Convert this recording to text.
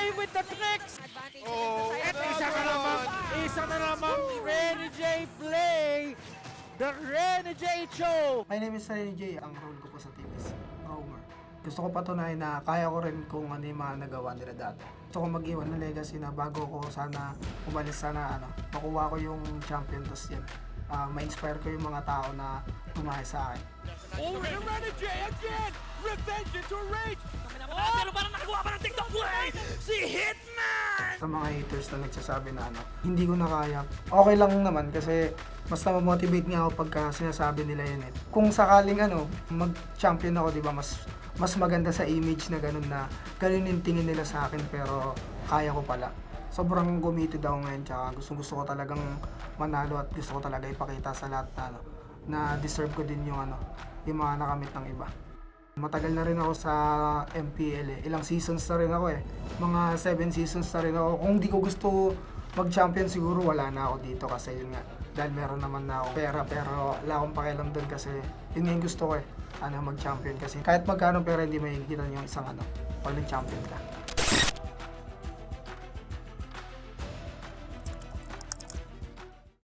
J with the tricks! Advantage Oh, dito sa Isa na namang Renny J play! The Renny J Show! My name is Renny J. Ang role ko po sa team is roamer. Gusto ko patunayan na kaya ko rin kung ano yung mga nagawa nila dati. Gusto ko mag-iwan ng legacy na bago ko sana umalis makuha ko yung champion, tapos yan. Ma-inspire ko yung mga tao na tumahay sa akin. Oh, and Renny J again! Revenge into rage! Pero parang nakagawa pa ng TikTok play! Si Hitman! Sa mga haters na nagsasabi na hindi ko na kaya. Okay lang naman kasi basta ma-motivate niya ako pagka sinasabi nila yun eh. Kung sakaling mag-champion ako, di ba, mas maganda sa image na ganun yung tingin nila sa akin, pero kaya ko pala. Sobrang gumito daw ngayon, tsaka gusto ko talagang manalo at gusto ko talaga ipakita sa lahat na deserve ko din yung mga nakamit ng iba. Matagal na rin ako sa MPL eh. Ilang seasons na rin ako eh. Mga 7 seasons na rin ako. Kung di ko gusto mag-champion, siguro wala na ako dito kasi yun nga. Dahil meron naman na ako pera, pero wala akong pakialam doon kasi yun nga yung gusto ko eh. Mag-champion kasi kahit magkano pera hindi makikita yung isang pag nag-champion ka.